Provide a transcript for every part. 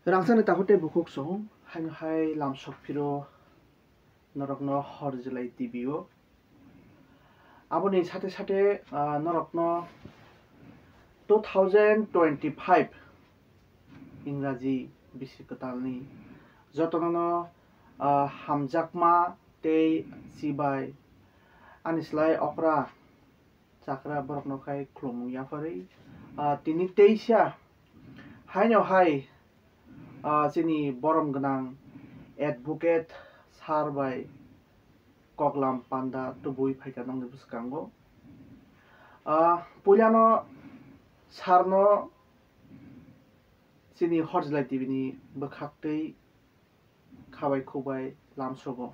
Rangsan tahote bukuk song hai lamsok piro norokno horjelai tibio aboni sate sate norokno 2025 इंराजी बिसिकतालनि जतननो हामजाकमा तei सिबाय आनिस्लाय अक्रा चाक्रा बरकनखाय ख्लुमु याफारै तिनि तेइसा हायनावहाय जोंनि बरम गोनां advocate सार बाय कगलाम पान्दा तुबुय फायका नंनि बुसकांगो पुलियानो सारनो जोंनि हरज्लाय टिभिनि बोखाक्तै खाबाय खुबाय लामसगो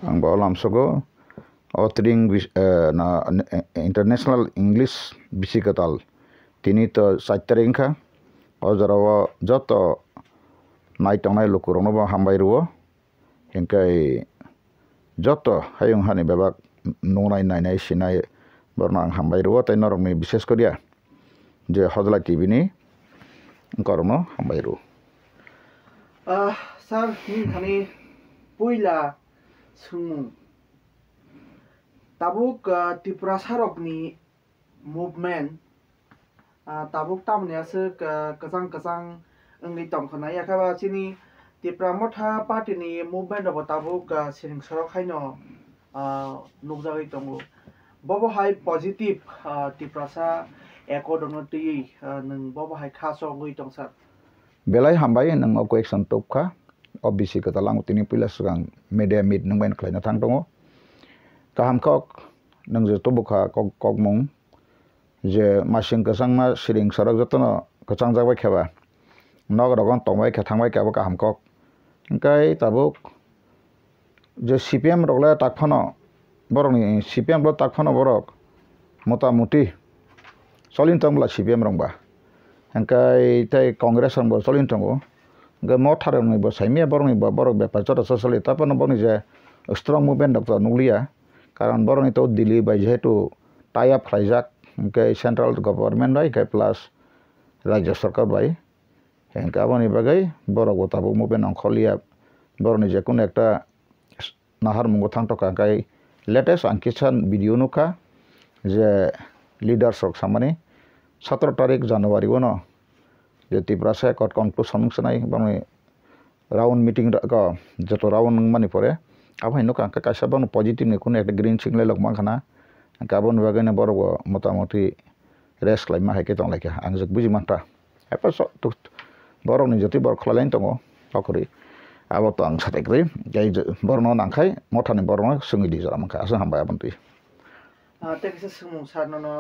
आंबो लामसगो अत्रिं इंटरनेशनल इंग्लिश बिसिकताल तिनि तो 4 तारिखा अजराव जत नायटंनाय लुकुरनोबो हामबाय रुओ हिंकाय जत हायुं हानि बेबाक नंनाय नायनाय सिनाय बरना आं हामबाय रुओ तै नरमनि विशेष करिया जे हजला टिभिनि करनो हामबाय रुओ सार नि थानि पुइला सुमु ताबुक त्रिपुरा सारकनि मुभमेन्ट ताबुक तामनियासो कजां कजां अंगै तंखनाय याखाबा चिनि त्रिपुरा मथा पार्टीनि मुभमेन्ट अब ताबुक सिरिं सरक हायनो नुकजागै दंगो बबहाय पजिटिभ त्रिपुरासा एकदनो तयै नों बबहाय खासो गै दं सार बेलाय हामबाय नों क्वेश्चन टपखा अबिसि कतालां तिनि पिला सुगां मेडिया मिट नों बायन खलायना थां दङ काहामखक नों जे टबखा कगमं जे मासिं कसांमा सिरिं सरक जतनो कचां जाबाय खेबा नगरगन तंबाय खेथांबाय खेबा काहामखक ओंखाय ताबुक जे सीपीएम रगला ताकफानो बरकनि सीपीएम रो ताकफानो बरक मोटामुटी सलिन तंबला सीपीएम रंबा ओंखाय तै कांग्रेस रंबो सलिन तंगो ओंखाय म थारनि बो साइमिया बरकनि बरक बेपार चटा ससलि तापनो बरकनि जे स्ट्रंग मुभमेन्ट डक्टर नुलिया कारण बरकनि तो दिल्ली बाय जेहेतु टाइ अप खालायजाक ओंखाय सेन्ट्रेल गभर्नमेन्ट बाय ओंखाय प्लास राज्य सरकार बाय हेंका बनि बागै बरक गताबो मुभमेन्ट अंखलिया बरकनि जेकुन एकटा नाहार मुंगो थांटका ओंखाय लेटेस्ट आंकिसान भिडिअ नुखा जे लीडर्स रक सामानि 17 तारिख जानुवारि वनो जे त्रिपुरा से कट कनक्लुसन सनाय बरकनि राउंड मीटिंग का जतो राउंड मानि परे आबै नुका कासा बन पॉजिटिव नि कुन एकटा ग्रीन सिग्नल लकमा खाना गाबन बागैनो बरक मोटामुटी रेस्ट लायमा हायके तंलायके आं जक बुजि मानता एपा बरकनि जति बरक खलायन दङ पाखरि आबो तो आं साथैग्रै गाय बरनो नांखाय मथानि बरनो सोंगिदि जरा माखा आसा हामबाय आबन्ति तेकसे सुमु सारनो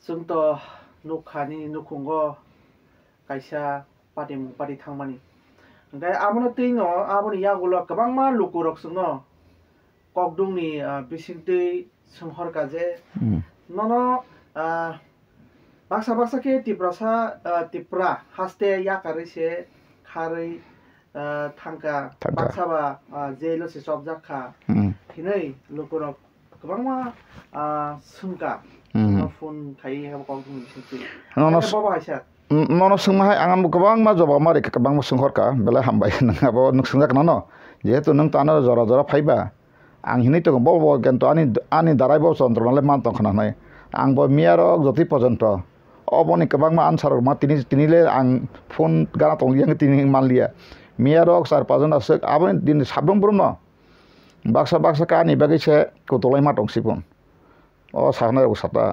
जोंथ नुखानि नुखुंगो कायसा पार्टी थांमानि ओंखाय आबनो तैनो आबनि यागुलो गोबांमा लुकुरक सुनो कगदुंनि बिसिंतै सोंहरकाजे ननो बाक्सा के त्रिपुरा हास्ते याकारिसे खारै थांका बाक्साबा जेलसे सबजाखा हिनै लुकुरक गोबांमा सुनका फन थायो हेब कगदुंनि बिसिंतै बाबा हायसा ननो सोंमाहाय आं गोबां मा जवाब मारै गोबां सोंहरका बेला हामबाय नङाबो नों सोंजागोन न जेहेतु नों तानो जरा जरा फायबा आं हिनै तो बबो किन्तु आनि दारायबो चन्द्रनालाय मान तंखनाय आंबो मियारक जति पर्यन्त अबनि गोबां मा आनसार मा तिनिले आं फन गाना तंलिया तिनि मानलिया मियारक 4-5 आसो आबनि दिन साब्रम ब्रम बाक्सा कानि बागैसे कुतलाय मा तंसिपुन अ साहनाय उसाता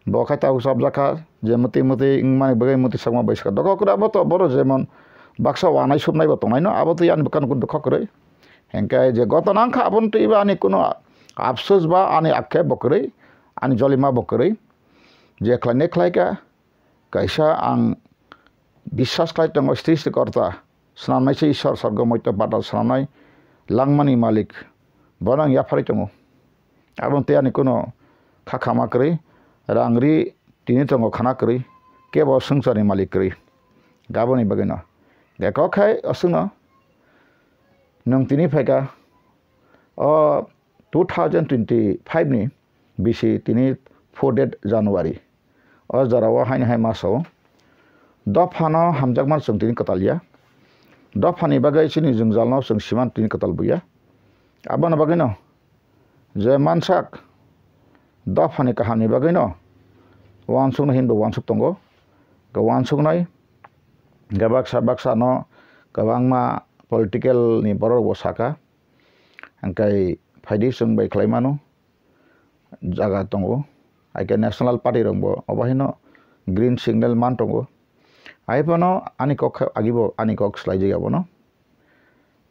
बखायता उसब जाखा जे मति माने बगै मति समा बैसका दग कुरा बतो बरो जेमन बाक्सा वानाय सुबनाय बतनाय न आबो तो यान बकान कुन दख करे हेंकाय जे गत नांखा आबन तैबा आनि कुनो अफसोस बा आनि आखे बकरै आनि जलिमा बकरै जे खलायने खलायका कैसा आं विश्वास खाय दङ सृष्टिकर्ता स्नानायसे ईश्वर स्वर्ग मध्य बादल स्नानाय लांमानि मालिक बनang याफारै दङ आबन तै आनि कुनो खाखामा करै रांरि तिनि दङ खाना करै केबो संसारनि मालिक करै गाबोनि बगैनो देखखाय असुनो नों तिनि फायका 2025 नि बिसि तिनि 4 डेट जानुवारि अ जरावा हाय मासाव dofano hamjakman sung tini katalya dofani bagai sini jungjalno sung siman tini katal buya abana bagai no je mansak dofani kahani bagai no wansung hin do wansuk tongo ke wansung nai gabaksa no kabangma political ni borok bosaka angkai phaidi sung bai khlaimano jaga tongo aike national party rongbo obahino green signal man tongo aipano anikok agibo anikok slaiji gabono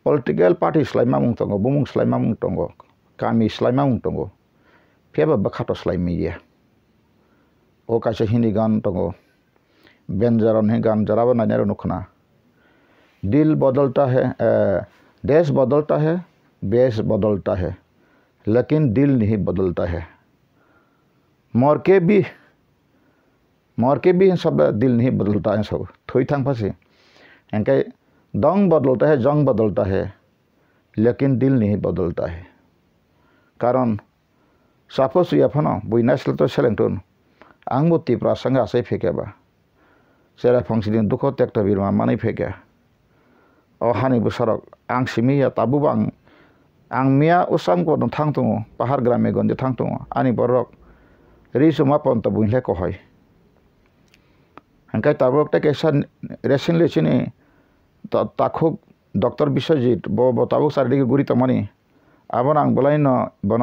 political party slaima mung tongo bumung slaima mung tongo kami slaima mung tongo pheba bakhato slaimi ya o kaise hindi gan tongo benjaron he gan jaraba na nero nukhna दिल बदलता है देश बदलता है base बदलता है लेकिन दिल नहीं बदलता है मर के भी सब दिल नहीं बदलता है सब थोई थांग फसे इनके दंग बदलता है जंग बदलता है लेकिन दिल नहीं बदलता है कारण सपोज या फनो बुइनासल तो सेलेंटन आंबो तिप्रा संगा से फेकेबा सेरा फंक्सिदिन दुखो टेक्ट बिरमा मानै फेके हानि बोसोराव आं सिमिया ताबुबा आं मिया उसाम को थांग दङ पाहार ग्रामे गन्जे थांग दङ आनि बरक रिसुमा पन्त बुइले कहय हंकाय ताबुक टे केसा रिसेंटली सिनि ताखुक डॉक्टर विश्वजित बो ताबुक सारदि गुरि तमनि आबन आं बलाइन बन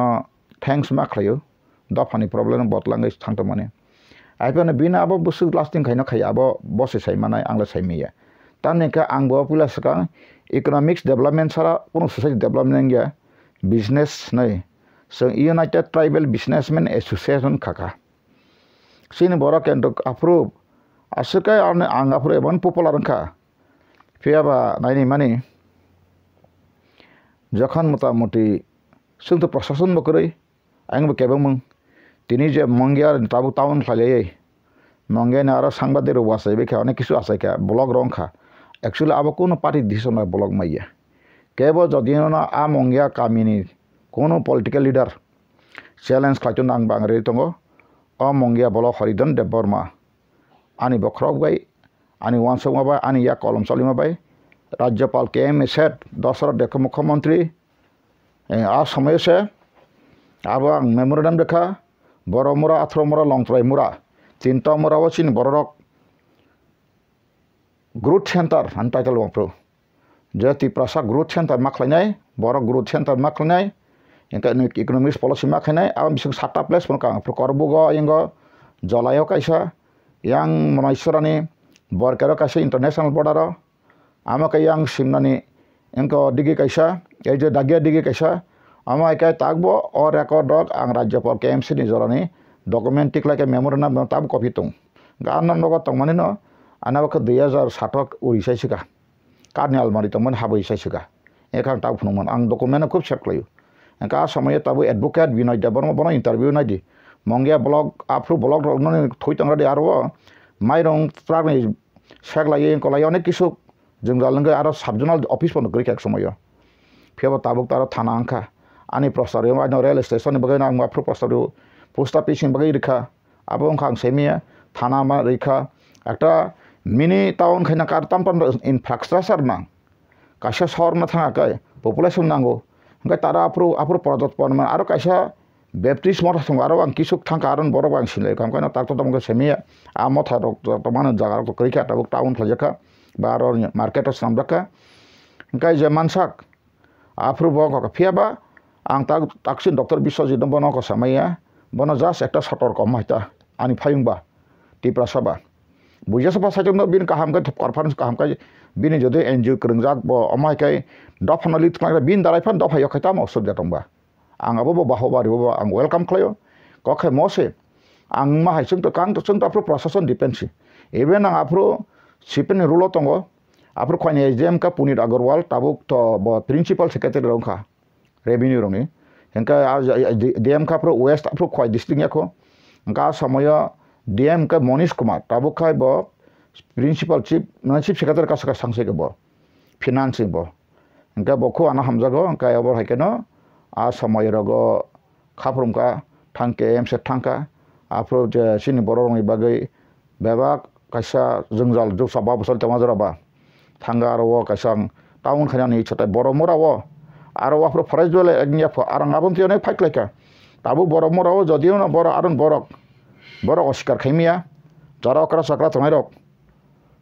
थैंक्स मा खलायो दफानि प्रॉब्लम बतलाङै थांग तमनि आइबन बिना अब बुसु लास्टिंग खाइनो खाय अब बसे साइमानाय आंला साइमिया तानेका आं बो पुलासका इकोनॉमिक्स डेवलपमेंट सारा कोनो सोसाइटी डेवलपमेंट गया बिजनेस नै सो यूनाइटेड ट्राइबल बिजनेसमेन एसोसिएशन खाका सिन बरा केन्ट अप्रूव आसुका आं अप्रूव एबन पपुलार खा फेयाबा नाइनि माने जखन मोटामोटी सुंत प्रशासन बकरै आंबो केबमं तिनि जे मंगिया ताबु टाउन खाले मंगिया आरो सांबादिर वासै बेखे अनेक किसु आसाइका ब्लग रंखा एक्चुअली अब कोनो पार्टी दिसना ब्लग माइया केबो जदिना आ मंगिया कामिनी कोनो पॉलिटिकल लीडर चैलेंज खाइतो नां बांगरे तंगो अ मंगिया ब्लग हरिदन देव बर्मा आनि बख्रक बाय आनि वानसमा बाय आनि या कलम सलिमा बाय राज्यपाल केएम सेट दशरथ देख मुख्यमंत्री आ समय से अब आं मेमोरेंडम देखा बरमुरा 18 मुरा लंगफ्राय मुरा 3टा मुरा वचिन बररक ग्रोथ सेंटर आन टाइटल वंप्रो जति प्रसा ग्रोथ सेंटर माखलायनाय बर ग्रोथ सेंटर माखलायनाय इनका इकोनॉमिक्स पॉलिसी माखलायनाय आम बिसं 7टा प्लेस फोन का करबुग इंग जलायो काइसा yang मनाइसरानि बरकारो काइसा इंटरनेशनल बॉर्डर आमा का yang सिमनानि इनको दिगि काइसा ए जे दागिया दिगि काइसा आमा एका तागबो और रेकॉर्ड डॉग आं राज्यपाल केएमसी नि जरानि डॉक्यूमेंट टिकलाके मेमोरेंडम ताब कॉपी तं गानन नग तंमानि न आनाबक 2007 उरिसाइसिका कारनि आलमारि तंमन हाबैसाइसिका एखां ताब फुनमन आं डॉक्यूमेंट खूब चेक लायो एका समय ताबु एडवोकेट विनय देबरम बन इंटरव्यू नायदि मंगिया ब्लग आफ्रु ब्लग रगननि थोइ तंगादि आरो माइरं प्रागनि सेक लायो इनको लायो अनेक किसु जों जालंगे आरो सबजोनाल ऑफिस बन गरिक समय फेबो ताबुक तारो थाना आंखा आनि प्रस्ताव आनो रेल स्टेशन बगै नां माफ्रु प्रस्ताव पोस्ट ऑफिस बगै रिखा आबो खां सेमिया थाना मा रिखा एकटा मिनी टाउन खाइना कार तामपन इनफ्रास्ट्राक्चार नां कासा शहर मा थाङाखै पपुलेशन नांगौ ओंखाय तारा आफ्रु प्रदत्त पनमान आरो कासा बेप्टिस्ट मथा सं आरो आं किसुक थांखा आरो बरक आं सिले खामखायना ताकतो तमको सेमिया आ मथा तमान जागा करिखा ताबुक टाउन खाजका बा आरो मार्केट सामदका ओंखाय जे मानसाक आफ्रु बक फेबा आं ताकसिन डॉक्टर विश्वजित बनो को समया बनो जास्ट एकटा सतर्क माइता आनि फायुंबा टिप्रासाबा बुझासबा साइजों बिन काहामका कनफारेंस काहामका बिनि जदि एनजिओ करंजाक ब अमायखाय दफानलि थमाय बिन दारायफान दफाय खैता मसब जातंबा आंगाबो बो बाहोबारि बो आं वेलकाम खालायो कखे मसे आं माहायसों तो कां तो जों दाफ्रो प्रशासन डिपेंसी इवेन आं आफ्रो सिपेन रुल तंगो आफ्रो खयने एजेम का पुनीत अग्रवाल ताबुक तो ब प्रिंसिपल सेक्रेटारि रंखा रेवेन्यू रंनि इनका डीएम का प्रो वेस्ट आफ्रो खय डिस्ट्रिक्ट याखो इनका समय डीएम का मनीष कुमार ताबुक खाय ब प्रिंसिपल चीफ सेक्रेटारि का सांसे के ब फाइनेंस ब इनका बखो आना हमजागो इनका अबर हायकेनो आ समय रगो खाफ्रमका थांके एमसे थांका आफ्रो जे सिनि बररंनि बागै बेबा kaisa jungjal juk sabab bosol tema joraba thanga aro kaisa taun khana ni chotai boromora wo aro apro forest dole egnya arang abon tione fight leka tabu boromora wo jodio na bor aron borok oskar khaimia jara okra sakra tongai rok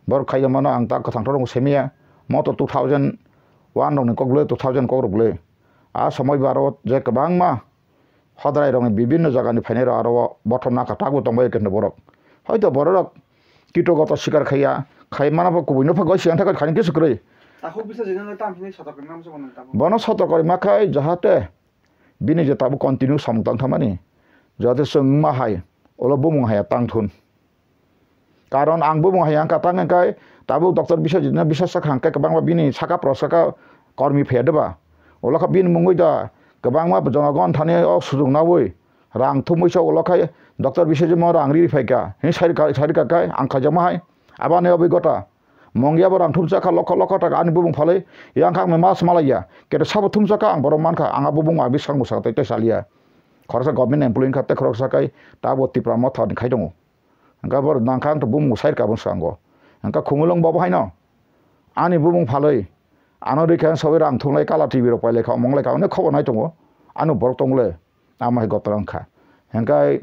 bor khai mana ang ta kathang thorong semia moto 2001 rong ni kogle 2000 ko rogle a samoi baro je kabang ma hodrai rong bibinno jaga ni phainero aro bothom na katagu tongbai ken borok hoyto borok kitogoto sikar khaya khai mana bo kubuino phago siang thaka khani kisu krei তাহলে bisa jenang tam hini sotok nam so bonon tabu bono sotok makai jahate bini je tabu continue samtang thamani jate sung ma hai olo bumung hai tang thun karon ang bumung hai ang katang kai tabu doktor bisa jena bisa sakhang kai kabang ba bini saka prosaka kormi phede ba olo ka bin mungoi da kabang ma jongagon thane o sudung na woi rang thumoi so olo kai doktor bisa je mo rang ri phaika he sari ka kai ang khajama hai abane obigota Mongya barang thumsaka loko taka ani bubung phale yang khang me mas malaya kete sabo thumsaka ang borom manka anga bubung ma bisang musa te salia khorsa government employee khatte khorsa kai tabo tipra ma thon khai dong anga bor nang khang to bum musair ka bun sango anga khungulong babo haino ani bubung phale ano dekhan sobe rang thunglai kala tv ro paile kha monglai ka ne khobor nai tongo anu borok tongle amai gotrang kha anga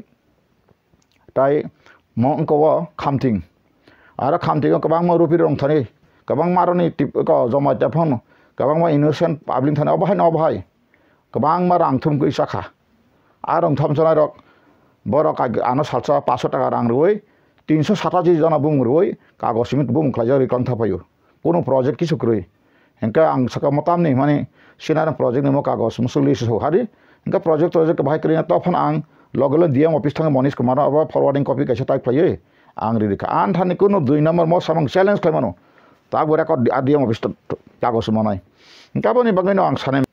tai mong ko khamting Ara khamting kabang ma rupi rong thani kabang maroni tip ko joma japon kabang ma innocent public thani obhai kabang ma rang thum koi sakha arong thom chona rok borok ano salsa 500 টাকা rang roi 387 jana bung roi kagos simit bung khlajari kon thapayo kono project kisu kroi henka ang saka motam ni mane sinara project ni mo kagos musuli so hari henka project bhai krina tofan ang logolo dm office thang monish kumar aba forwarding copy kaisa type playe ang ririka an thani kuno 2 number mo samang challenge khaimano ta gora ko adiam office kagos monai henka boni bangaino ang sane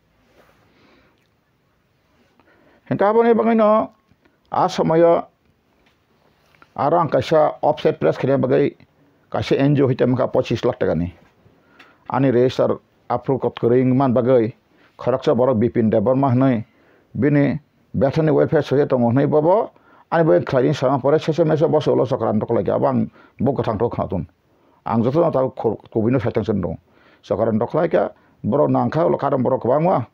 henka boni bangaino a samaya arang kaisa offset press khine bagai kaisa NGO hitam ka 25 lakh taka ni ani register approve kot kering man bagai kharaksa borok bipin debar ma hnai bini bethani welfare soje tong hnai babo ani bai khlain sama pore sese mese bos olo sakran tok lagi abang bok thang tok khatun ang joto ta kobino saitang sendo sakran tok lagi borok nangkha olo karam borok bangwa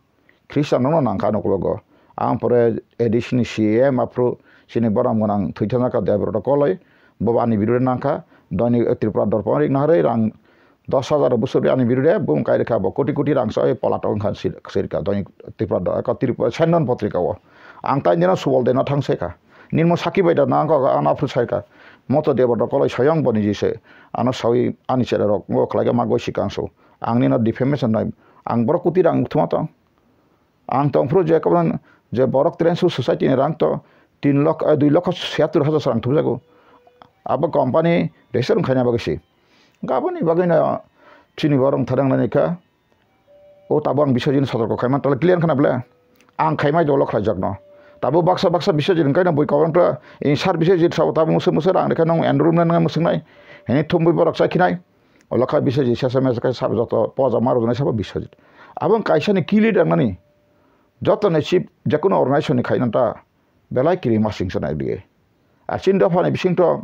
christian no nangkha no logo ang pore edition CM approve sini borang monang thuithana ka deber koloi bobani birude nangkha doni tripura dorpon ignare rang 10,000 busur ani birude bum kai rekha bo koti koti rang sai palatong khan sirka doni tripura ka tripura chandon patrika wo ang tai dina subol dena thang seka ninmo saki baida nangka ana phu saika moto deber koloi sayang boni jise ana sawi ani chera rok ngo khlaga mago sikangso ang nina defamation nai ang bor kuti rang thumata ang tong pro je kablan je borok trensu society ni rang to 2 lakh 77,000 rang thumjago aba company register khanya bagasi gaboni bagina chini borong tharang nani ka o tabang bisojin sotorko khaima tole clear khana bla ang khaimai dolo khlajak no tabu baksa bisojin kaina boi kawang to in sar bisojin saw tabu musa rang rekha nong enroll na musingnai heni thumbui borok sakhinai olakha bisojin sasame ka sab joto poja maro na sab bisojin abang kaisa ni kili dang nani joto ne chip jakuno organization ni khaina ta belai kiri masing sana dige asin do phane bising to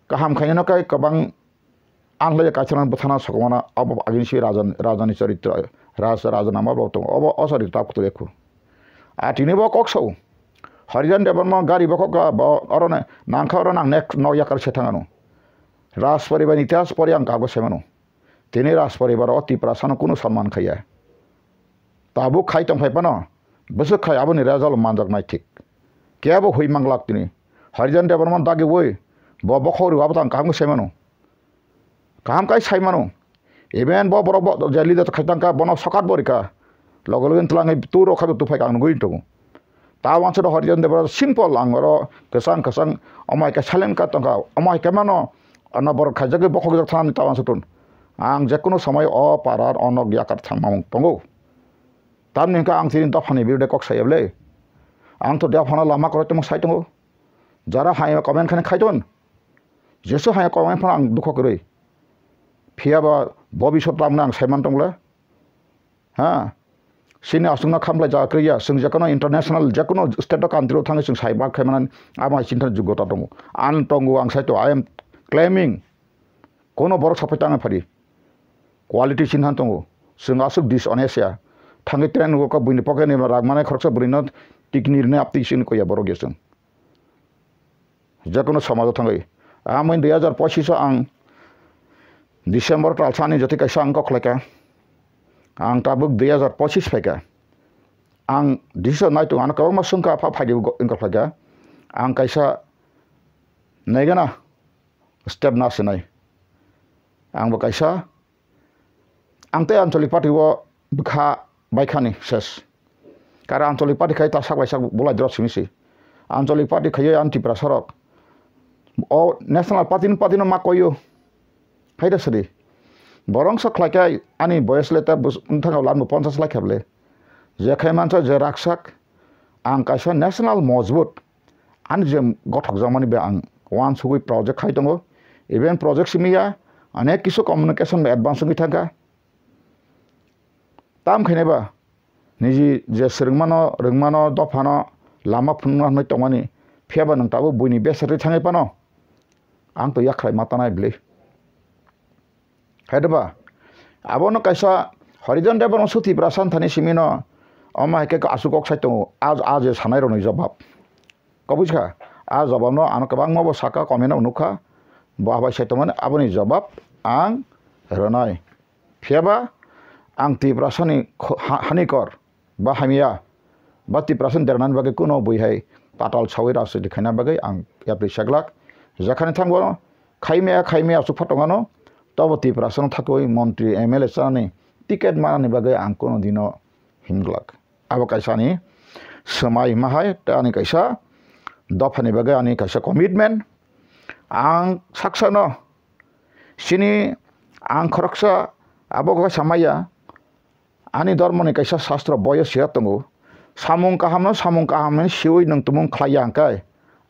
kaham khaina kai kabang angle kacharan bothana sokomana ab agin si rajani charitra rajanama botong ob asari tap to lekhu atini bo kokso harijan debarma gari bokok orone nangkha orona next no yakar chetangano ras paribar iতিহাস pori ang kago semano tini ras paribar oti prasano kuno samman khaya tabu khai tong phai pano besok khai aboni rezal manjak nai thik kebo hoi manglak tini harijan debarma dagi woi bo bokhori abtang kago semano kaham kai saimano even bo borok bo jali da khaitang ka bono sokat borika logologen tlangai turo khabe tu phai kang goi to ta wanso do harijan debar simple angoro kesang amai ka salen ka tongka amai ka mano ana bor khajage bokhog jak thani ta wanso ton ang jekono samay o parar onog yakar thamang tongo tamni ka ang tin dafani biude kok sayable ang to dafana lama korte mo sai tongo jara hai comment khane khaiton jesu hai comment phana ang dukho kore phiaba bobishot ramna ang saiman tongla ha sini asungna khamla ja kriya sung jakono international jakono state country ro thangi sung saiba khaimanan ama chintan jugota tongo an tongo ang sai to I am claiming kono borok sapai tanga phari quality sinhan tongo sung asuk dishonest ya thangi train go ka buini poke ne ragmane khorcha burino tiknir ne apti sin ko ya borok gesung jakono samajo thangai amoin 2025 ang December tal sani jati ka sang kok leka ang tabuk 2025 pheka ang decision nai tu an ka ma sungka pha phai go in ka phaka ang kaisa naigana step na sinai ang ba kaisa ang te ancholik party wo bkha baikhani ses kara ancholik party khai ta sak baisa bola drop simisi ancholik party khai anti prasarok o national party no makoyo haida sri borong sa khlaka ani boys leta unthaga lan 50 lakh hable je khai mancha je raksak ang kaisa national mojbut an je gothok jamani be ang one sugui project khai tongo event project simia अनेक किसु communication में advance होगी थाका ताम खैनेबा निजी जे रोंगमानो दफानो Lama फुनना तंगानी faba नंताबो बुइनि बेसरे थाङै पानो आं तो याख्राय मातानाय ब्ले हेदबा आबोनो कैसा हरिजन देबन सुथि प्रासान थानि सिमिनो अमा हेके आसुकक साइतो आज सानाय रनि जवाब कबुजखा आ जवाबनो आन कबां मबो साका कमेना उनुखा बाहाबाय साइतोमोन आबोनि जवाब आं रनाय फेबा आं तिप्रासनि हानिकर बा हामिया बा तिप्रासन देरनान बागे कुनो बुइहाय पाताल सावै रासो दिखायना बागे आं याप्रि सागलाक जाखानि थांगो खाइमेया सुफाटंगानो तब तिप्रासन थाकोय मन्त्री एमएलए सानि टिकेट मानानि बागे आं कुनो दिनो हिमग्लाक आबो कायसानि समाय माहाय तानि कायसा दफानि बागे आनि कायसा कमिटमेन्ट आं साक्सानो सिनि आं खरकसा आबोगा समाया आनि धर्मनि कायसा शास्त्र बय सियातंगो सामुं काहामनो सिवै नों तुमुं ख्लाया आंकाय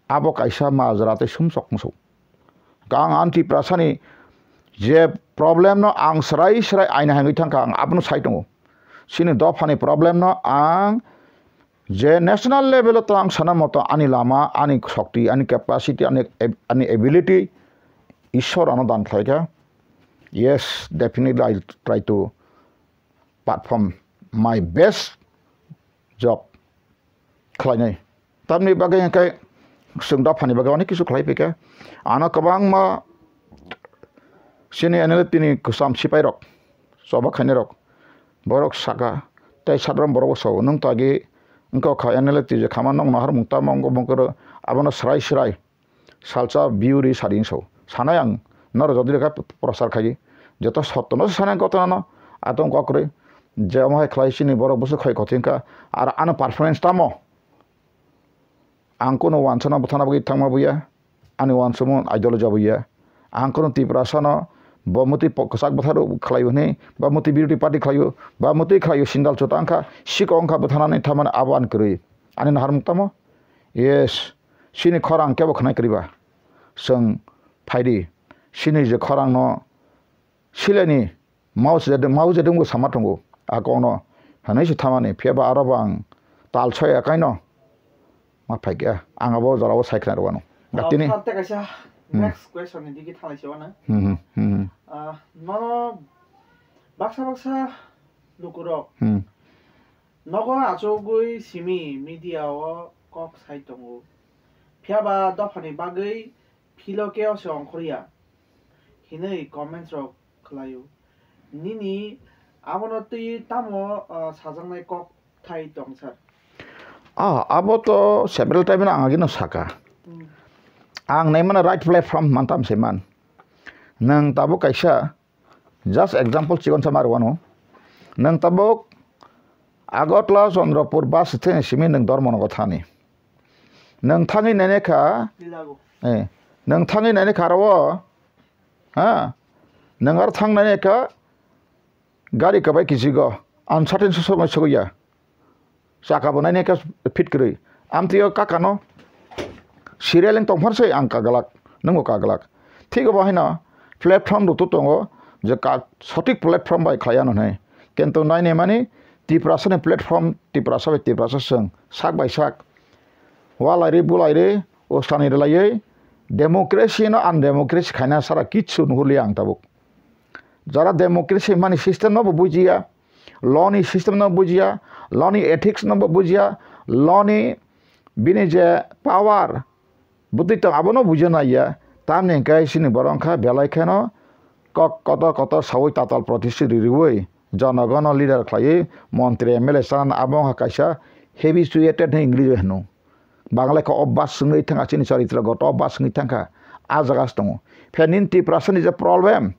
आबो कायसा माजराते सुमसकमसौ गां आन्ति प्रासानि जे प्रॉब्लम न आं सराय आइना हांगै थांका आं आबनो साइतंगो सिनि दफानि प्रॉब्लम न आं जे नेशनल लेवल तो आं साना मतो आनि लामा आनि शक्ति आनि कैपेसिटी आनि एबिलिटी ईश्वर आनो दान खायगा yes definitely I'll try to perform my best job खालायनाय तामनि बागै हाय सोंदा फानि बागै अनेक किसु खालायफैका आना कबां मा सिनि एनालिटिनि कुसाम सिपाइरक सबा खायनेरक बरक साका तै साद्रम बरक सौ नों तागे उनका खा एनालिटि जे खामान नंग नहर मुंता मंगो बंकर आबनो सराय सालचा बिउरि सारिं सौ सानाय आं नर जदि का प्रसार खायि जत सत्तनो सानाय गतनानो आतंक करे जे माय खलायसिनि बरक बसु खाय खथिंका आर आन परफॉर्मेंस तामो आं कोनो वानसना बथाना बगि थांमा बुया आनि वानसमो आइडियोलॉजी बुया आं कोनो तिप्रासनो बमुति पकसाक बथारो खलायने बमुति बिउरि पार्टी खलायो बमुति खलायो सिंगल चोटांका सिकंका बथानानै थामान आबान करै आनि नहर मुक्तामो यस सिनि खरां केबो खनाय करिबा जों फायदि सिनि जे खरां न सिलेनि माउजेदोंबो सामाथंगो आगनो हानायसो थामानि फेबा आरोबा आं ताल छय आकायनो मा फायगया आंआबो जराबो सायखना रवानो दातिनि next question ni digi thalai sewana nono baksa lukuro nogo achogui simi media o kok saitongo phiaba dofani bagai philoke o song khoria hinai comments ro khlayo nini abonoti tamo sajangnai kok thai tongsar abo to several time na angagino saka आं नायमाना right platform मानताम सेमान नों Tabo कायसा just example chicken सामारवानो नों ताबो आगतला चंद्रपुर बास station सिमि नों धर्मन गथानि नों थाङै नायनायखा नों थाङै नायनायखा राव हा नों आरो थांनायखा गारि कबाय किजिगो अनसार्टेन समय सगैया साकाबो नायनायखा फिट करै आमतियो काकानो सिरियालिं तंफारसै आं कागलाक नोंगो कागलाक ठीक बाहायना प्लेटफॉर्म दो दंगो जे का सঠিক प्लेटफॉर्म बाय खायानो नै किन्तु नायने माने तिप्रासनि प्लेटफॉर्म तिप्रासा जों साक बाय साक वालायरे बुलायरे ओस्तानि लायै डेमोक्रेसी न अनडेमोक्रेसी खाना सारा किच्छु नुहुरले आं ताबुक जरा डेमोक्रेसी माने सिस्टम न बुझिया लॉ नि सिस्टम न बुझिया लॉ नि एथिक्स न बुझिया लॉ नि बिनि जे पावर बुद्धि त अब न बुझना या तामने गाइसिनि बरंखा बेलायखानो कत कत सबै ताताल प्रतिष्ठित रिवै जनगण लिडर खाइ मन्त्री एमएलए सान आबोहा काइसा हेबिचुएटेड ने इंग्लिश हेनु बांग्लाखौ अब्बास सङै थाङा चिनि चरित्र गत अब्बास सङै थाङा आजागास दङ फेनिन 90% इज अ प्रॉब्लम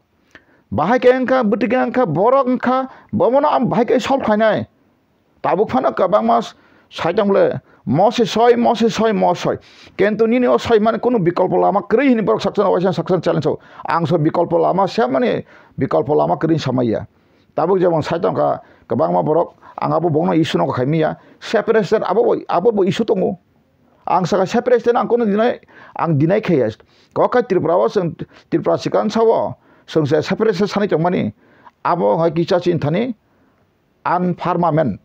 बाहाय के अंका बुटिके अंका बरक अंका बमन आम बाहाय के सल्व खाइनाय ताबुक फाना कबां मास साइतंले मसे सय किन्तु निनि ओ सय माने कोनो विकल्प लामा क्रै हिनि बरक सक्सन च्यालेन्ज हो आंसो विकल्प लामा से माने विकल्प लामा क्रै समयया ताबुक जेमन साइतंका कबां मा बरक आंगाबो बंनो इशु न खाइमिया सेपारेशन आबो इशु दङ आं सका सेपारेशन आं कोनो दिनाय खैयास कका त्रिपुराव जों त्रिपुरा सिकान साव जोंसे सेपारेशन सानै दं माने आबो हाय किसा चिन्थानि आनफार्मामेन्ट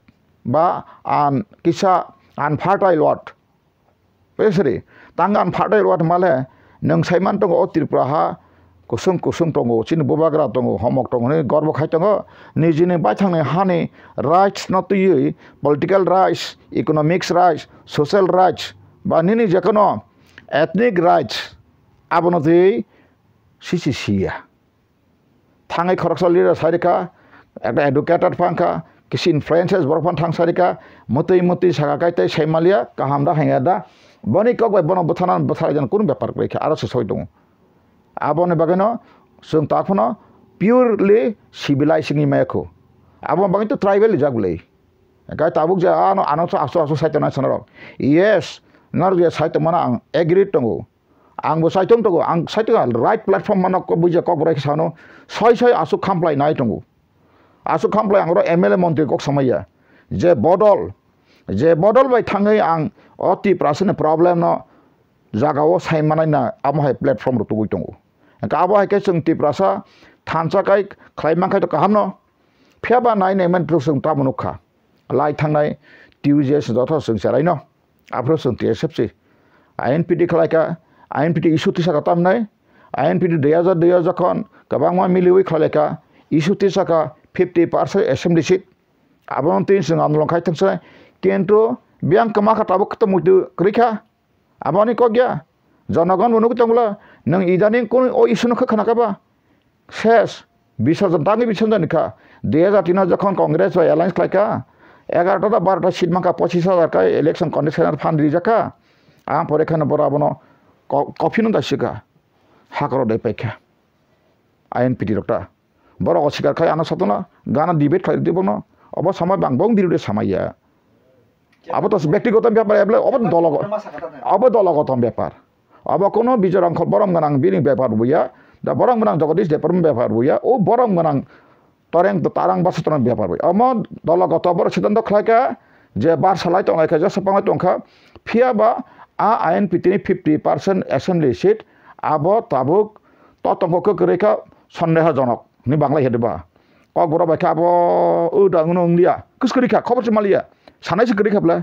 बा आन किसा आनफार्टाइल वाट बेसरि तांगा आनफार्टाइल वाट माले नों साइमान दङ अ त्रिपुरा हा कुसुम दङ चिन बबाग्रा दङ हमक दङ ने गर्व खाइ दङ निजिनि बायथांनि हानि राइट्स न तुयै political rights economics rights social rights बा निनि जेकोनो एथनिक राइट्स आबनो तुयै सिसिसिया थाङै खरकसा लिडर सारिका एक एडुकेटेड फांका किसी इन्फ्लुएंसेस बरफान थांग सारिका मतै सागा काइते सैमालिया काहामदा हैंगादा बनि कगबाय बन बथाना बथारा जन कुन व्यापार करेखा आरो सय दङ आबोने बागैनो जों ताखौनो प्योरलि सिभिलाइजिंग मायाखौ आबो बागै तो ट्राइबल जागुलै गाय ताबुक जे आनो आसो साइतना सनर यस नर जे साइत मना आं एग्री दङ आंबो साइतम दङ आं साइतगा राइट प्लेटफर्म मानो को बुझे कबराय सानो सय आसु खामप्लाय नाय दङ आसु खामप्लाय आंरो एमएलए मन्त्रि कक समया जे बदल बाय थाङै आं अति प्रासने प्रॉब्लेम न जागाव साइमानायना आमहाय प्लेटफर्म रतो गय दङ गाबो के जों तिप्रासा थानसाकाय खायमाखाय तो गाहाम न फेबा नायनाय मेन्ट्रो जों तामनुखा लाइ थांनाय टिउजेस जथ जों सेराय न आफ्रो जों टिएसएफसि आईएनपीडी खलायका आईएनपीडी इशु तिसाका तामनाय आईएनपीडी दैया जखन गोबां मा मिलिवै खलायका इशु तिसाका 50% एसेम्बली सीट आबोन तीन जों आन्दोलन खायथंसै किन्तु बियां कमा खाताबो खत मुदु क्रिखा आबोनि क गया जनगण मनुक तंगला नों इदानि कोन ओ इशु न खनाकाबा शेष 20,000 तांगि बिसनजन का 2003 जखन कांग्रेस व एलायंस खायका 11टा 12टा सीट माका 25,000 का इलेक्शन कन्डिशनर फान्ड रिजाका आ परेखान बराबनो कफिन दासिका हाकरो दे पैखा आईएनपीडी रक्ता बर असिकार खाय आना सतना गाना डिबेट खाय देबनो अब समय बांबं बिरुदे समाया अब तो व्यक्तिगत व्यापार एबले अब दलगत व्यापार अब कोनो बिजर अंक बरम गनां बिनि व्यापार बुया दा बरम गनां जगदीश देपरम व्यापार बुया ओ बरम गनां तरें तारां बासतन व्यापार बुया अम दलगत बर सिद्धांत खायका जे बार सालाय तंगायका जे सपांगाय तंखा फियाबा आ आईएनपीटी 50% एसेम्बली सीट अब ताबुक ततंगको करेका सन्देहजनक नि बांग्ला हेदबा क गरा बायका अब उदांगनो अंगलिया कुसकरिखा खबर चमालिया सानायसे करिखाब्ला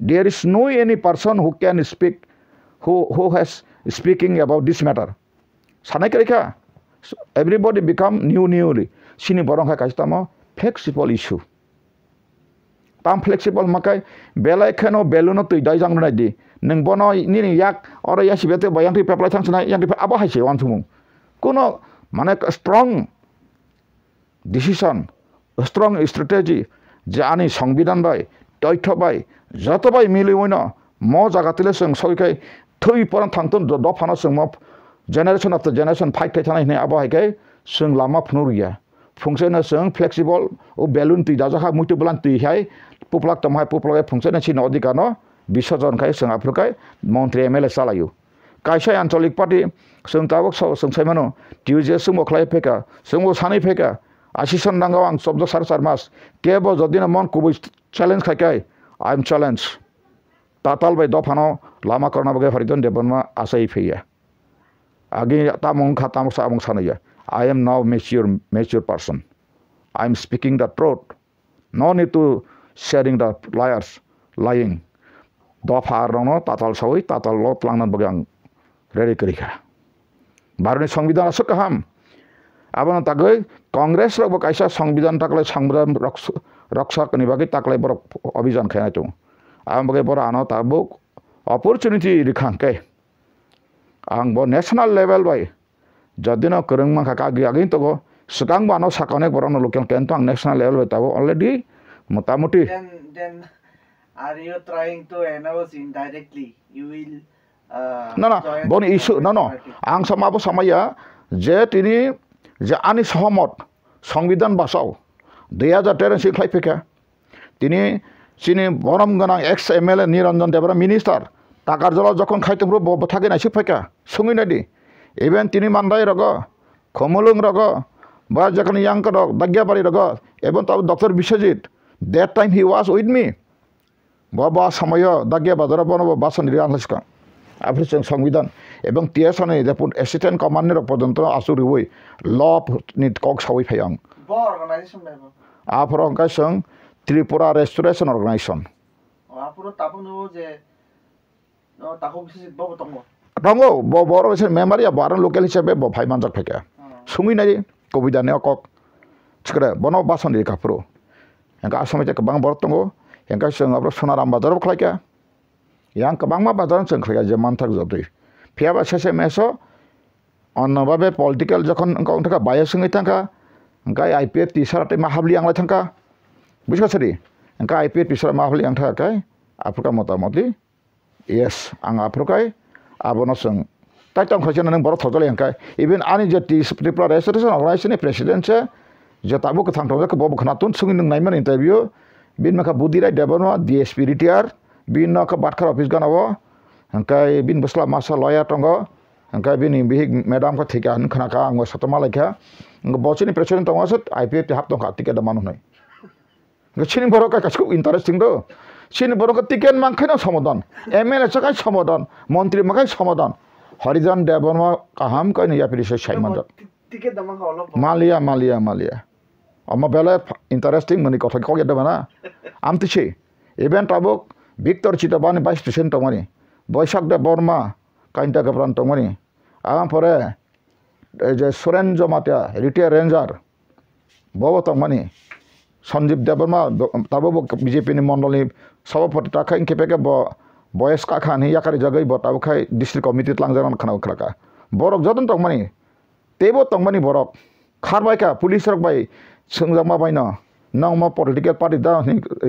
there is no any person who can speak who has speaking about this matter sanai karika everybody become newly sini borong ha kastama flexible issue tam flexible makai belai khano beluno tui dai jang nai di neng bono ni yak ora ya sibete bayang ti peplai thang sanai yang di aba haise wan thumung kono mane strong decision strong strategy jani সংবিধান bai তথ্য bai যত bai মিলি ওইনা म जागातिले जों सयखाय थै परन थांतन दफाना जों म generation after generation fight थानाय ने आबाहायखाय जों लामा फुनुरिया फुंसेना जों फ्लेक्सिबल ओ बेलुन तै दाजाखा मुइतो बलान तैहाय पुपलाक तमहाय पुपलाय फुंसेना सिन अधिकारनो 20 जनखाय जों आफ्रिकाय मन्त्री एमएलए चालायो कायसाय आन्चलिक पार्टी जों ताबक जों सायमानो टिउजे जों मखलाय फेका जों सानै फेका आसिसन नांगौ आं शब्द सार मास केबो जदिना मन कुबै चैलेंज खायखाय आई एम चैलेंज ताताल बाय दफानो लामा करना बगे फरिदन देबनमा आसाय फैया आगे तामंग खातामंग सामंग सानैया I am now mature person I am speaking the truth no need to sharing the liars lying दफा रनो ताताल सवै ताताल लो प्लांगना बगे आं ready kerika baroni সংবিধান asuk kaham abang tagai kongres rok kaisa সংবিধান taklai sangbram raksa kani bagi taklai borok abhijan khaina tu am bagai bor ano tabuk opportunity rikhangkai ang bo national level bai jadino kereng mangka kagi agin to sekang bano sakone borok no local kentang national level bai tabo already motamuti then are you trying to announce indirectly you will no boni issue no ang samabo samaya je tini je ani সহমত সংবিধান বাঁচাও 2013 সিখলাই ফেকা তিনি চিনি বরম গনা x MLA নিরঞ্জন Debra minister টাকার জল যখন খাইতে পুরো থাকে না ফেকা সঙ্গী নাদি ইভেন তিনি মান্দাই রগ খমলুং রগ বা যখন ইয়াং রগ দাগিয়াবাড়ি রগ এবং তাও doctor Biswajit that time he was with me বাবা সময় দাগিয়া বাজার বনব বাসন রিয়ানলিসকা আফ্রিকান সংবিধান এবং টিএসএন যেপন অ্যাসিস্ট্যান্ট কমান্ডার পর্যন্ত আসুরিবই ল নি কক সাউই ফায়াং bo organization level afro kaisang Tripura Restoration Organization apuro tapu no je no taku bisit bo tongo tongo bo boro se memory baran local hisabe bo phai manjak pheka sumi nai kobida ne kok chikra bono bason ri kapro engka asame je kabang bor tongo engka seng apro sonaram bazar khlaika yang kabangma bazar seng khlaika je manthak jobri phiaba sese meso onnobabe political jokhon engka untaka bias ngai tangka engkai IPF tisarate mahabli ang lai tangka buska sari engkai IPF tisar mahabli ang thaka kai apruka motamoti yes ang aprukai abono seng taitong khajana nang boro thojale engkai even ani je Tripura Restoration Organization president che je tabu ka thangtong ka bob khnatun sungi nang naiman interview bin maka budirai deborno DSP retire bin ka batkar office ganabo engkai bin busla masa lawyer tongo engkai bin bihig madam ka thikan khnaka ang satama lekha bocini president tongo sat IPF te hap tong ka tiket manu nai gachini boro ka kasku interesting do chini boro ka tiket mangkhai na samodan MLA chakai samodan মন্ত্রী makai samodan Harijan Debbarma কাহাম কই নিয়া পিরিসে Saiman ticket dama holo Malia amma bela interesting mani কথা কগে দেবা না আমতিছে event আবক Victor চিতাবানি ভাইস প্রেসিডেন্ট তমনি বৈশাখ দেব বর্মা কাইন্টা গপ্রান তমনি আম পরে যে সুরেন জমাতিয়া রিটায়ার রেঞ্জার বব তমনি সঞ্জীব দেববর্মা তাবো বিজেপি নি মন্ডলী সভাপতি টাকা ইনকেপেকে বয়স কাখানি ইয়াকারি জাগাই বতাও খাই ডিস্ট্রিক্ট কমিটি লাংজান খানাও খাকা বরক যতন তংমানি তেবো তংমানি বরক খারবাইকা পুলিশ রক বাই सोंजामा बायनो नों मा पलिटिकल पार्टी दा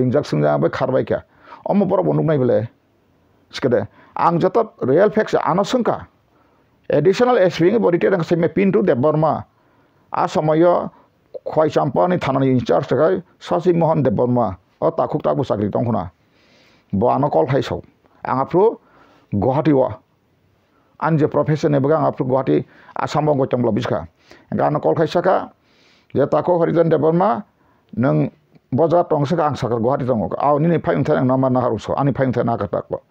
इंजाक सोंजा बाय खारबायका अम बरक बनुक नाय बेले सिकदे आं जत रियल फैक्ट्स आनो संका एडिशनल एसपिंग बडिटे रंग सेमे पिन्टु देबबर्मा आ समय खय चाम्पानि थानानि इंचार्ज थाखाय सासि मोहन देबबर्मा अ ताखुक ताकु साख्रि दंखना ब आनो कल खायसौ आं आफ्रु गुवाहाटी वा आन जे प्रोफेसर ने बगा आं आफ्रु गुवाहाटी आसाम बंग चंगला बिसका गानो कल खायसाका je tako horijan deborma nang boja tongsa ang sakar guwahati tongo aw ni phayung thang nama na haruso ani phayung thang na ka takbo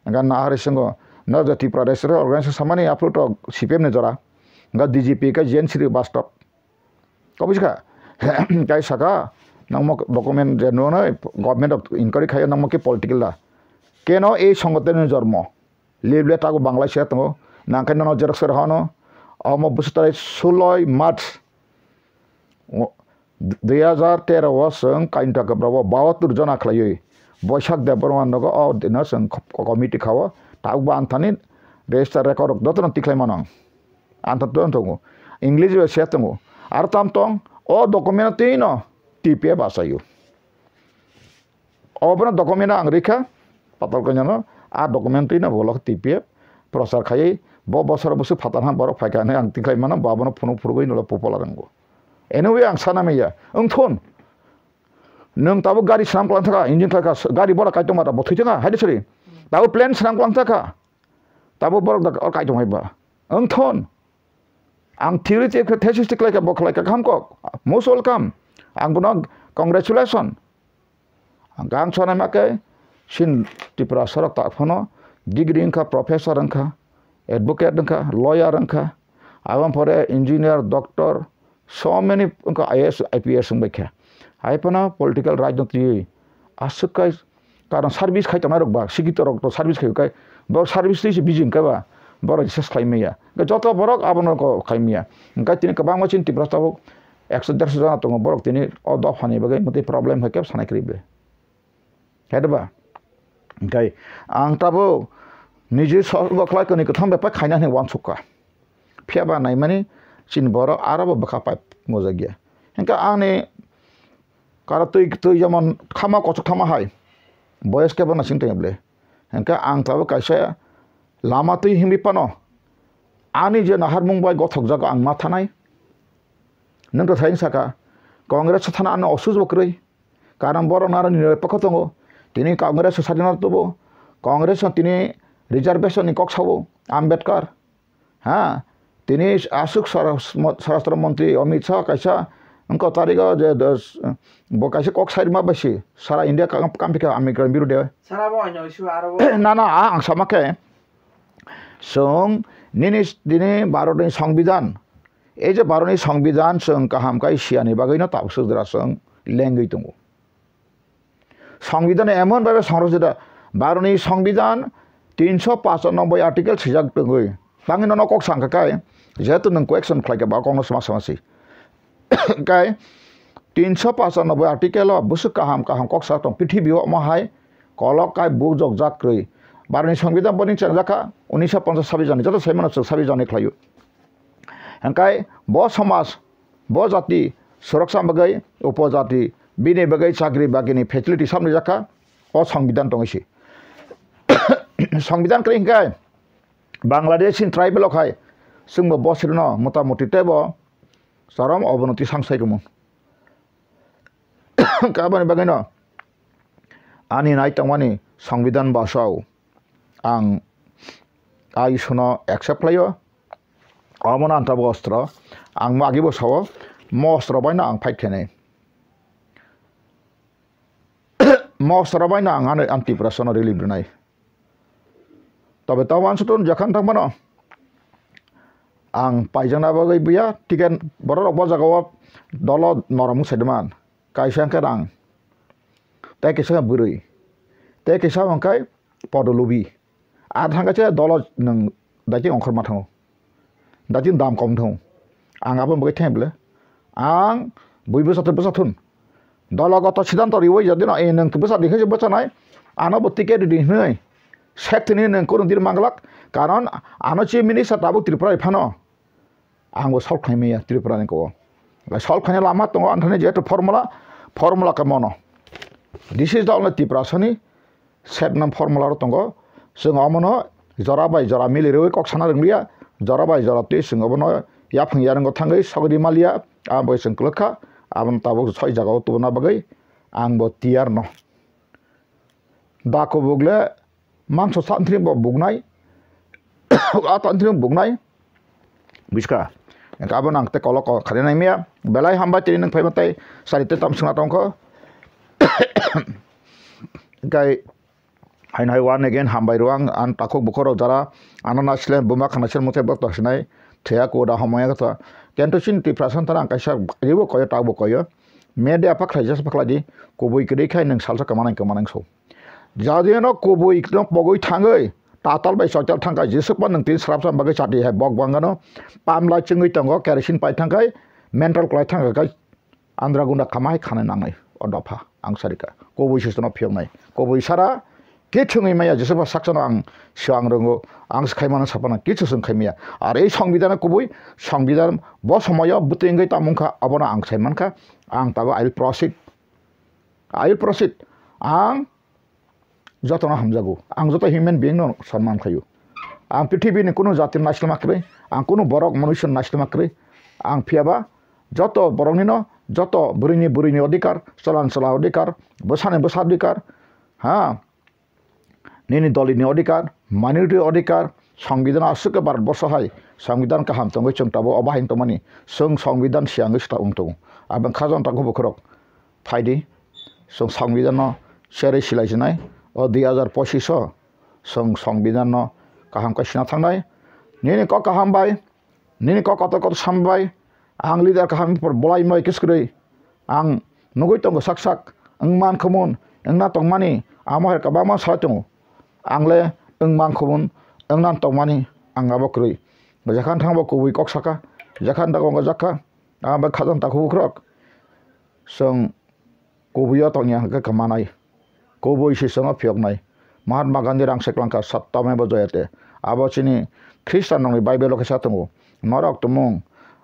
ngan na hare singo na je Tripura Restoration Organization samani upload to CPM ne jora nga DGP ka JNC bus stop ko biska kai saka nang mo document je no na government of inquiry khaya nang mo ke political la keno ei সংগঠনের জন্ম লিবলে তাগো বাংলা সে তো না কেন ন xerox হনো অম বুসতাই 16 March 2013 wasang kainta ka bravo 72 jana khlai boisak deborman nogo o dina sang committee khawa tagba anthani register record dotron tiklai manang antaton tongo english be setongo ar tam tong o document tino TPA basayu obna document ang rikha patal kanyano a document tino bolok TPA prosar khai bo bosar busu fatarhan borok faikane ang tiklai manang babono phunu phurgoi nolo popolarango anyway ang sana meya thon nang tabo gari sanam klang thaka engine thaka gari bora kaitong mata bothoi thanga haide sori tabo plane sanam klang thaka tabo borok dak or kaitong haiba thon ang theory te thesis tik like bokhlai ka kham ko most welcome ang bono congratulation ang gang sana make sin Tripura sarak ta phono degree ka professor angka advocate angka lawyer angka awam pore engineer doctor so many IAS IPS संबैख्या आइपना political राजनीति आसुकाय कारण service खाइ तमारक बा सिगित रक तो service खाइ ब service Lisi बिजिं Kaaba borok ses khaimia ga joto borok abono ko khaimia engka tini kabang machin tipras tabuk 100-150 jana tongo borok tini odof hani bagai muti problem hakep sanai kribe hedba engkai ang tabo nije sorgo khlai koni ko thambe pa khaina ne wan sukka phiaba nai mani chin borok arabo bakha pa mojagia engka ane kara tui jamon khama kochok thama hai boyes ke bana singte ble engka ang tabo kaisa lama tui himbi pano ani je nahar mumbai gothok jaga ang ma thanai nang to thaing saka congress thana an osuj bokrei karam boro narani pakotongo tini congress sadina tobo congress tini reservation ni koksabo ambedkar ha tini asuk sarastra mantri amit shah kaisa उनको तारीगा जे बोकासे कक side मा बसी सारा India काम पिका America बिरुदे सारा बो आनो issue आरो ना ना आं समाके सं निनिस दिने भारतनि संविधान ए जे भारतनि संविधान सं काहाम काई सियानि बागैनो ताबसु दरा सं लेंगै दङ संविधान एमन भाबे संरचित भारतनि संविधान 395 आर्टिकल सिजाक दङै बांगिनो न कक सांखाय जेतु नों क्वेश्चन खालायके बा कनो समासमासि काय 395 आर्टिकल बुसु काहाम कक सा तंग पृथ्वी महाय कलक काय बुक जग जाक्रै भारतनि संविधान बनि चंजाका 1956 जन जतो सेमन 26 जन खलायो हंकाय ब समाज ब जाति सुरक्षा बगै उपजाति बिनि बगै चाकरी बागिनि फेसिलिटी सामने जाका अ संविधान दंगैसि संविधान कै हंकाय बांग्लादेश इन ट्राइबल खाय जोंबो बसिरनो मोटामोटी तेबो सरम अवनति सांसायगमु काबानि बागैनो आनि नाय तंमानि संविधान भाषाव आं आयुषनो एक्सेप्ट लायो अमन आन्ता अस्त्र आं मागि बसाव मस्त्र बायना आं फाइट खेने मस्त्र बायना आं आनो आन्टि प्रसन रिलिफ नाय तबे तावान सुतन जखान थांबानो आं पाइजाना बागै बिया टिकेट बरक बजागाव दल नरम सेदमान काइसांके रां ते केसा बुरै ते केसा अंकाय पदलुबि आ थांगाचे दल नों दाजि अंखर माथांगो दाजि दाम कम थौ आंगाबो बगै थेबले आं बयबो जाथुन दलगत सिद्धांत रिवै जदिनो ए नों बसा देखै बचानाय आनो टिकेट दिनै सेक्टनि नों कोन दिर मांगलाक कारण आनो चिफ मिनिस्टार दाबो त्रिपुरा इफानो आंबो सल्भ खालामैया त्रिपुरानिखौ सल्भ खालामनाय लामा दङ आन्थानि जेहेतु फर्मुला का मनो दिस इज द ओनली त्रिपुरासनि सेभ नाम फर्मुला दङ जों अमनो जरा बाय जरा मिलिरै कक साना रोंलिया जरा बाय जरा ति जोंबो याफंगिया रंगो थाङै सगरि मालिया आंबो जों क्लखा आबन ताबो सय जागाव तुना बगै आंबो तियार न दाको बुगले मांस सान्थ्रि बुगनाय आ तान्थ्रि बुगनाय बिसका गाबोन आं ते कलक खारेनाय मिया बेलाय हामबा तिनि नों फैबाथाय सारिते तामसुना दंखो गाय हाइन वन अगेन हामबाय रुआं आन ताखो बुखरो जरा आनना सिले बुमा खानासेल मथे बक्तसिनाय थेया कोदा हमया गता केन्टोसिन टिप्रासन तारा कायसा रिबो कय ताबो कय मेदे आपा खायजास पखलादि कोबोय कदै खाय नों सालसा कमानाय सौ जादेनो कोबोय एकदम पगै थाङै ताताल बाय सचल थांगाय जेसोपा नों तिन स्राबसा बगै चाटी है बक बांगानो पामला चिङै तंगो केरोसिन पाइ थांगाय मेन्टल क्लाय थांगाय आन्द्रा गुन्दा खामाय खानाय नाङै अदफा आं सारिका कोबोय सिस्टम फियनाय कोबोय सारा के थुङै माया जेसोपा साक्सन आं सिआं रंगो आं खायमाना सापाना किछु जों खायमिया आरो ए संविधान कोबोय संविधान ब समय बुतेंगै तामुखा अबना आं सायमानखा आं ताबो आइल प्रसिड आं जतना हामजागौ आं जत ह्युमेन बिइं नो सन्मान खायो आं पृथ्वीनि कुनु जाति नास्लमाख्रै आं कुनु बरक मनुष्य नास्लमाख्रै आं फियाबा जत बरकनि न जत बुरिनि अधिकार चलानचला अधिकार बसानि बसा अधिकार हा निनि दलिनि अधिकार माइनरिटी अधिकार संविधान आसुके भारतबर्ष हाय संविधान काहाम तंगै चंताबो अबाहिन तमानि जों संविधान सियांगै स्टा उंतौ आबन खाजन ताखौ बखरक फायदि जों संविधान सेरै सिलायजनाय 2025 जों संविधान काहाम कासिना थांनाय निनि क काहाम बाय निनि क कत सामबाय आं लिडार काहाम पर बलाय मै किसक्रै आं नगै तंग साक अंमान khaman अंना तंगमानि आमहर कबामा सायतंग आंले अंमान khaman अंना तंगमानि angabo krui bajakan thangbo kubui kok saka jakan da kong jakka aba khadam ta khu krok song kubuyo tongnya ka kamanai kubui si sanga phiok nai Mahatma Gandhi rang seklangka sattame bojoyate abo chini Christian nong Bible ka satungo norok tumung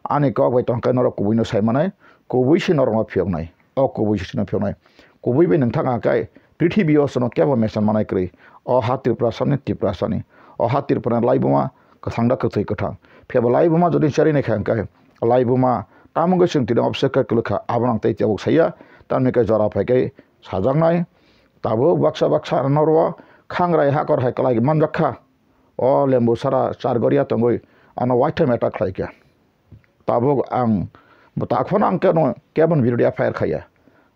ani kok bai tong ka norok kubui no sai manai kubui si norok phiok nai o kubui si no phiok nai kubui be nang thanga kai পৃথিবী অসনো কেবল মেশান মানাই করি অ হাতির প্রাসানি টিপ্রাসানি অ হাতির প্রাণ লাইবুমা কথাংদা কথৈ কথাং Feb লাইবুমা যদি চারি নেখাং কাই লাইবুমা তামুঙ্গ সিংতিন অবসেকা কলখা আবনাং তাই চাবুক সাইয়া তামনিকে জরা ফাইকাই সাজাংনাই তাবো বাক্সা বাক্সা নরवा খাংরাই হাকর হাই কলাই মানজাখা অ লেম্বু সারা চারগরিয়া তঙ্গই আনো ওয়াইটা মেটা খাইকে তাবো আং তাখন আং কেবন বিরোধী এফআইআর খাইয়া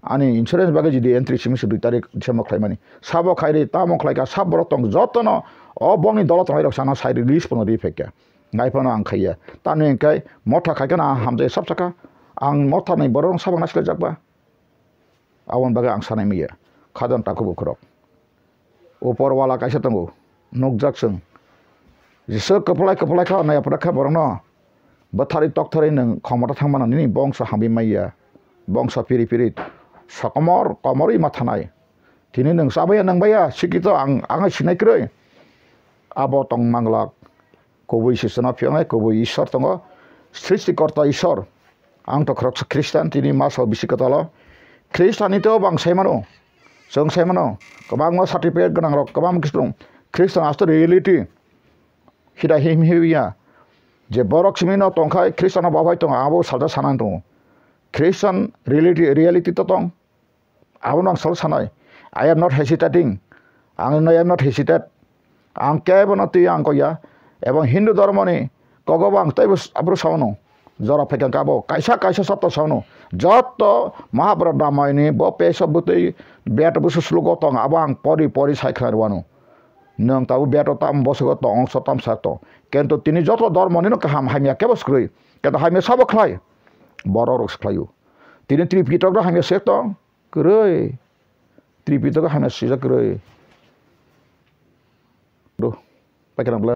ani insurance bagai jadi entry simis 2 tarik semok khai mani sabo khairi tamo khlaika sabro tong jotono o bongni dolot ngai rok sana sai release pono ri fekya ngai pono ang khaiya tani kai motha khai kana hamje sab saka ang motha nai borong sabang nasle jakba awon bagai ang sanai miya khadan taku bukrok upor wala kaisa tango nokjak sung jise kaplai kha nai aprakha borong no bathari tok thari nang khomata thangmana ni bongsa hambi maiya bongsa piri piri sakamor kamori mathanai tini nang sabaya nang baya sikito ang sinai kroi abo tong manglak kobui sisana pyongai kobui ishor tongo srishtikorta ishor ang to krok Christian tini maso bisikatalo Christian ito bang saimano song saimano kabang mo certificate ganang rok kabang kistung Christian asto reality hida him hiya je borok simino tongkhai Christian babai tong abo salda sanan tong Christian reality to tong abonang sal sanai I am not hesitating I am not hesitate ang kebonati ang koya ebong Hindu dharma ni kogobang taibus abro sawno jora phekang kabo kaisa sapta sawno joto Mahabharata Ramayani bo peso buti beto busu slogo tong abang pori sai kharwano nang tabu beto tam bosugo tong sotam sato kento tini joto dharma ni no kaham hamya kebos krui kento hamya sabo khlai borok sklayu tini tripitok da hamya setong krui tripitok hamya sija krui do pakai